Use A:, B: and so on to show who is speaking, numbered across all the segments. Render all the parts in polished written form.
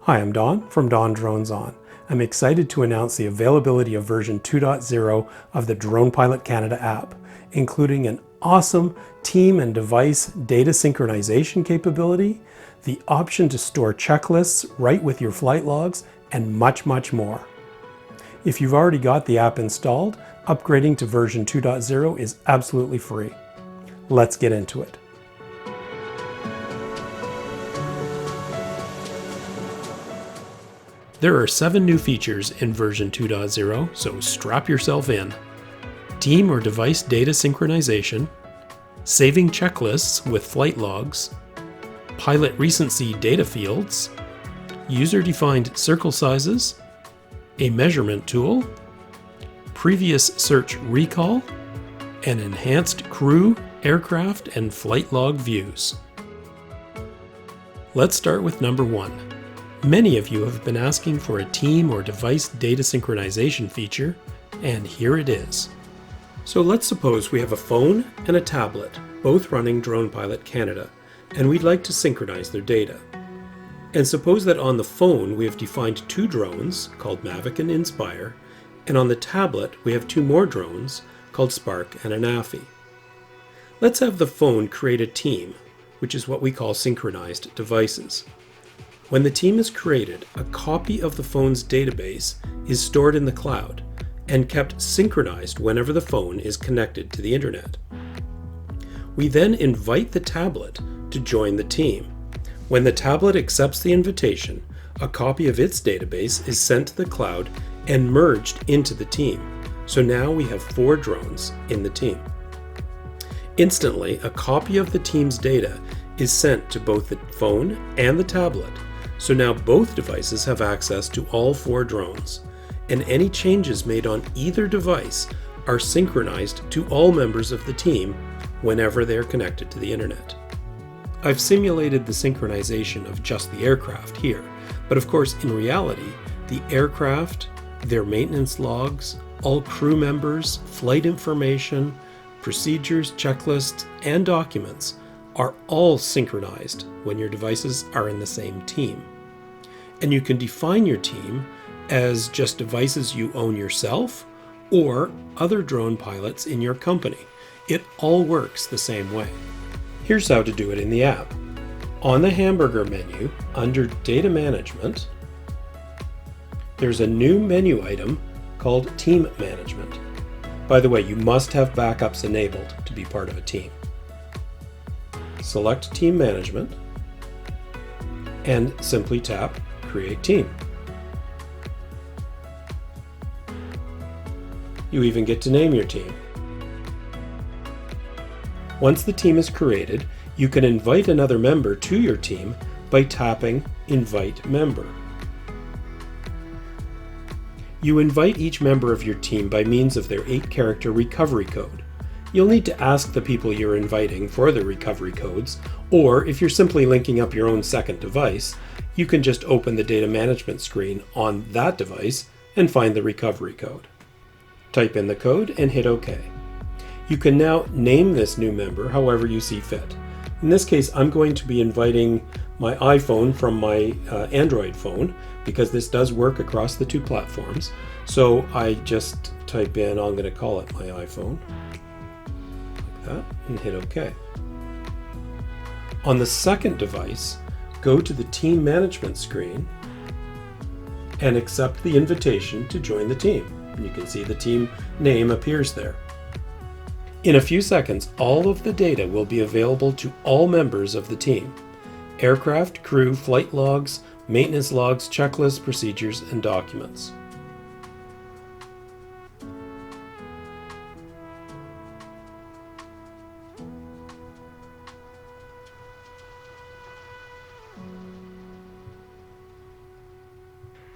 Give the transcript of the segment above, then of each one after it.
A: Hi, I'm Don from DonDronesOn. I'm excited to announce the availability of version 2.0 of the Drone Pilot Canada app, including an awesome team and device data synchronization capability, the option to store checklists right with your flight logs, and much, much more. If you've already got the app installed, upgrading to version 2.0 is absolutely free. Let's get into it. There are 7 new features in version 2.0, so strap yourself in. Team or device data synchronization, saving checklists with flight logs, pilot recency data fields, user-defined circle sizes, a measurement tool, previous search recall, and enhanced crew, aircraft, and flight log views. Let's start with number 1. Many of you have been asking for a team or device data synchronization feature, and here it is. So let's suppose we have a phone and a tablet, both running Drone Pilot Canada, and we'd like to synchronize their data. And suppose that on the phone we have defined 2 drones, called Mavic and Inspire, and on the tablet we have 2 more drones, called Spark and Anafi. Let's have the phone create a team, which is what we call synchronized devices. When the team is created, a copy of the phone's database is stored in the cloud and kept synchronized whenever the phone is connected to the internet. We then invite the tablet to join the team. When the tablet accepts the invitation, a copy of its database is sent to the cloud and merged into the team. So now we have 4 drones in the team. Instantly, a copy of the team's data is sent to both the phone and the tablet. So now both devices have access to all 4 drones, and any changes made on either device are synchronized to all members of the team whenever they are connected to the internet. I've simulated the synchronization of just the aircraft here, but of course in reality, the aircraft, their maintenance logs, all crew members, flight information, procedures, checklists, and documents are all synchronized when your devices are in the same team. And you can define your team as just devices you own yourself or other drone pilots in your company. It all works the same way. Here's how to do it in the app. On the hamburger menu, under Data Management, there's a new menu item called Team Management. By the way, you must have backups enabled to be part of a team. Select Team Management and simply tap Create Team. You even get to name your team. Once the team is created, you can invite another member to your team by tapping Invite Member. You invite each member of your team by means of their 8-character recovery code. You'll need to ask the people you're inviting for their recovery codes, or if you're simply linking up your own second device, you can just open the data management screen on that device and find the recovery code. Type in the code and hit OK. You can now name this new member however you see fit. In this case, I'm going to be inviting my iPhone from my Android phone because this does work across the 2 platforms. So I just type in, I'm going to call it my iPhone, like that, and hit OK. On the second device, go to the team management screen and accept the invitation to join the team. And you can see the team name appears there. In a few seconds, all of the data will be available to all members of the team: aircraft, crew, flight logs, maintenance logs, checklists, procedures, and documents.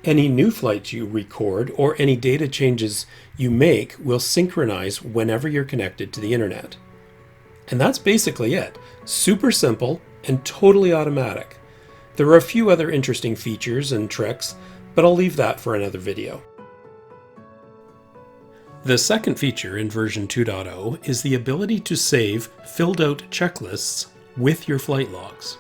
A: Any new flights you record or any data changes you make will synchronize whenever you're connected to the internet. And that's basically it. Super simple and totally automatic. There are a few other interesting features and tricks, but I'll leave that for another video. The second feature in version 2.0 is the ability to save filled out checklists with your flight logs.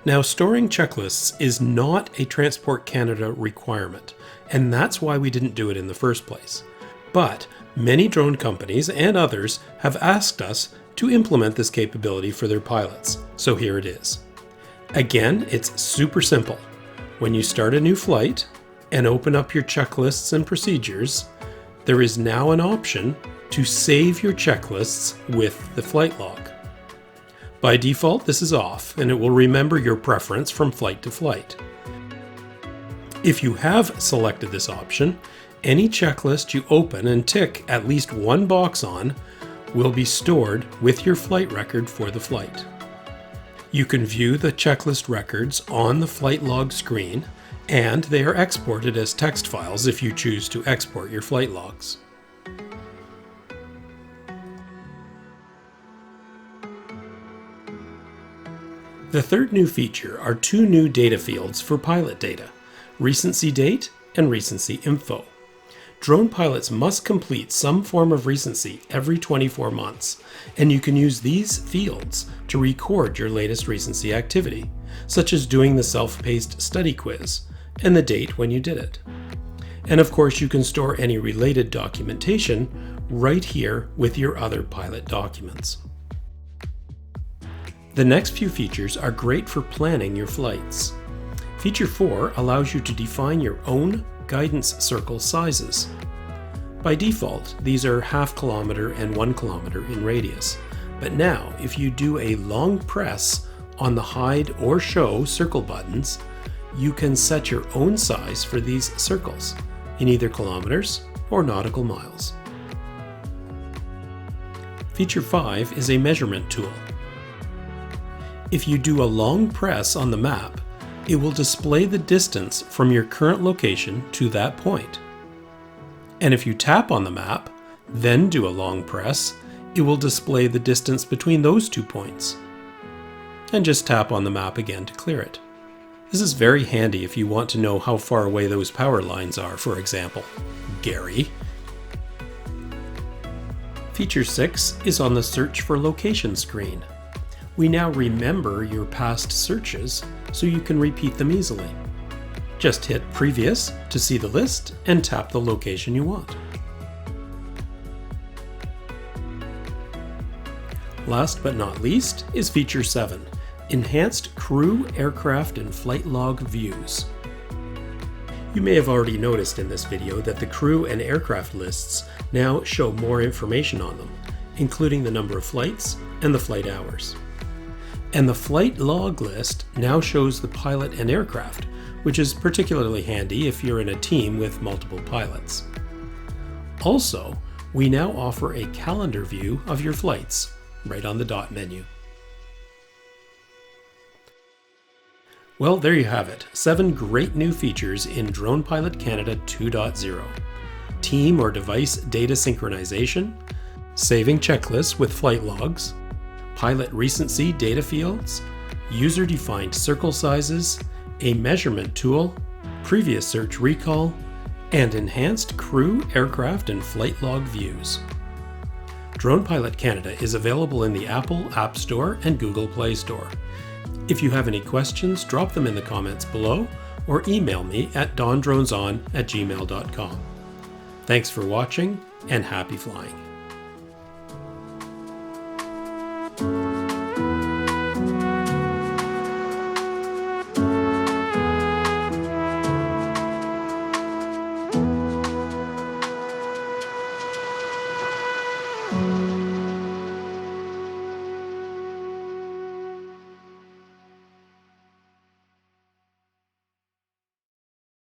A: Now, storing checklists is not a Transport Canada requirement, and that's why we didn't do it in the first place. But many drone companies and others have asked us to implement this capability for their pilots, so here it is. Again, it's super simple. When you start a new flight and open up your checklists and procedures, there is now an option to save your checklists with the flight log. By default, this is off, and it will remember your preference from flight to flight. If you have selected this option, any checklist you open and tick at least one box on will be stored with your flight record for the flight. You can view the checklist records on the flight log screen, and they are exported as text files if you choose to export your flight logs. The third new feature are two new data fields for pilot data, Recency Date and Recency Info. Drone pilots must complete some form of recency every 24 months, and you can use these fields to record your latest recency activity, such as doing the self-paced study quiz and the date when you did it. And of course, you can store any related documentation right here with your other pilot documents. The next few features are great for planning your flights. Feature 4 allows you to define your own guidance circle sizes. By default, these are 0.5 kilometer and 1 kilometer in radius. But now, if you do a long press on the hide or show circle buttons, you can set your own size for these circles in either kilometers or nautical miles. Feature 5 is a measurement tool. If you do a long press on the map, it will display the distance from your current location to that point. And if you tap on the map, then do a long press, it will display the distance between those 2 points. And just tap on the map again to clear it. This is very handy if you want to know how far away those power lines are, for example. Gary. Feature 6 is on the Search for Location screen. We now remember your past searches so you can repeat them easily. Just hit Previous to see the list and tap the location you want. Last but not least is Feature 7, Enhanced Crew, Aircraft, and Flight Log Views. You may have already noticed in this video that the crew and aircraft lists now show more information on them, including the number of flights and the flight hours. And the flight log list now shows the pilot and aircraft, which is particularly handy if you're in a team with multiple pilots. Also, we now offer a calendar view of your flights right on the dot menu. Well, there you have it, 7 great new features in Drone Pilot Canada 2.0. Team or device data synchronization, saving checklists with flight logs, pilot recency data fields, user-defined circle sizes, a measurement tool, previous search recall, and enhanced crew, aircraft, and flight log views. Drone Pilot Canada is available in the Apple App Store and Google Play Store. If you have any questions, drop them in the comments below or email me at DonDronesOn@gmail.com. Thanks for watching and happy flying.